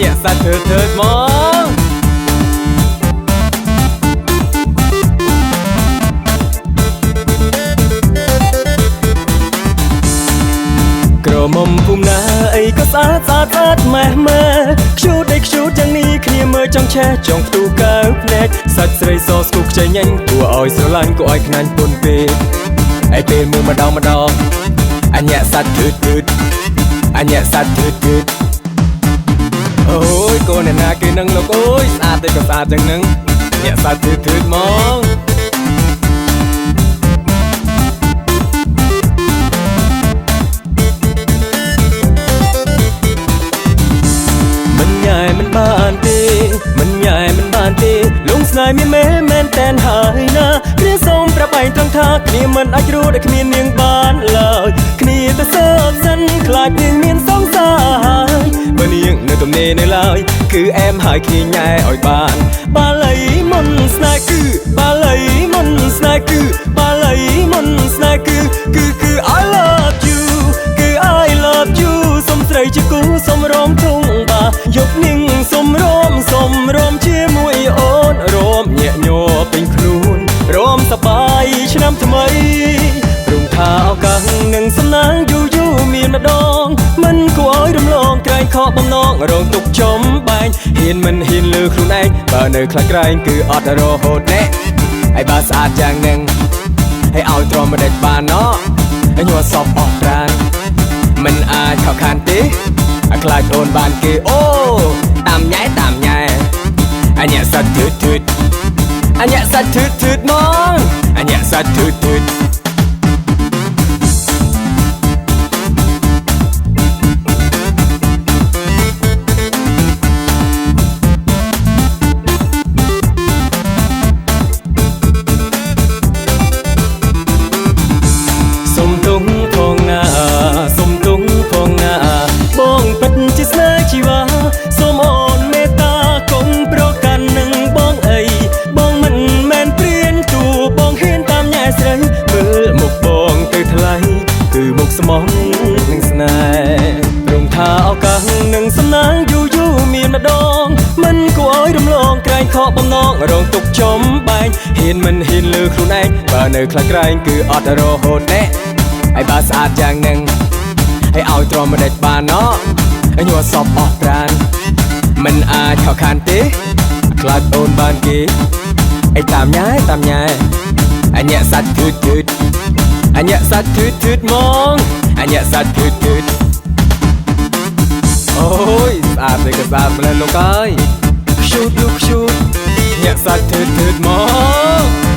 ញ៉ាក់សាច់ធឺមកក្រមុំភូមិណាអីក៏ស្អាតម៉ែខ្ជូតយ៉ាងនេះគ្នាមើលចង់ឆេះចង់ផ្ទូកើភ្នែកសាច់ស្រីសស្គូខ្ចីញ៉ាញ់គួរឲ្យស្រឡាញ់គួរឲ្យខ្នាញ់ពុនពេកឯពេលមើលម្ដងអញ៉ាក់សាច់ធឺអញ៉ាក់សាច់ធឺអូយកូនអ្នកណាគេនឹងលោកអើយស្អាតតែក៏ស្អាតយ៉ាងហ្នឹងញ៉ាក់សាច់ធឺមកមិនញ៉ែមិនបានទេលងស្នេហ៍មានមែនតែនហើយណាគ្នាសូមប្រាប់ឯងត្រង់ថាគ្នាមិនអាចរួចដោយគ្មាននាងបានឡើយគ្នាទៅសើបសិនខ្លាចនាងមានសង្សារហើយបើនាងនៅទំនេរនៅឡើយគឺអែមហើយគ្នាញ៉ែឲ្យបានបាលីមុនស្នេហ៍គឺបាលីមុនស្នេហ៍គឺបាលីមុនស្នេហ៍គឺ I love you គឺ I love you សុំស្រីជាគូសុំរំធុងបាយកនាងសុំរំជាមួយអូនរំញាក់ញ័រពេញខ្លួនរំសប្បាយឆ្នាំថ្មីព្រមថាឱកាសនឹងសំណាងយូរមានម្ដងមិនគួរឲ្យរំលងក្រែងខកបំណងរងទុកចំបែងហ៊ានមិនហ៊ានលើខ្លួនឯងបើនៅខ្លាចក្រែងគឺអត់រហូតណែហើយបើស្អាតយ៉ាងនឹងឲ្យទ្រាំមិនដេចបានណោះឲ្យញ័រសពអស់ប្រាណមិនអាចខកខានទេឲ្យខ្លាចអូនបានគេអូតាមញ៉ែអញ៉ាក់សាច់ធឺអញ៉ាក់សាច់ធឺមកអញ៉ាក់សាច់ធឺសុំទុំផងណាបងពិតជាស្នេហ៍ជីវ៉ាសូមអូនមេត្តាកុំប្រកាន់នឹងបងអីបងមិនមែនព្រានទូបងហ៊ានតាមញ៉ែស្រីមើលមុខបងទៅថ្លៃគឺមុខស្មោះនឹងស្នេហ៍ព្រមថាឱកាសនឹងសំណាងយូរមានម្ដងមិនគួរឲ្យរំលងក្រែងខកបំណងរងទុកចំបែងហ៊ានមិនហ៊ានលើខ្លួនឯងបើនៅខ្លាចក្រែងគឺអត់រហូតណែហើយបើស្អាតយ៉ាងនឹងឲ្យទ្រាំមិនដេចបានណោះឲ្យញ័រសពអស់ប្រាណមិនអាចខកខានទេខ្លាចអូនបានគេឲ្យតាមញ៉ែអញ៉ាក់សាច់ធឺអញ៉ាក់សាច់ធឺមកអញ៉ាក់សាច់ធឺអូយស្អាតទេក៏ស្អាតម្ល៉េះលោកអើយខ្ជូតញ៉ាក់សាច់ធឺមក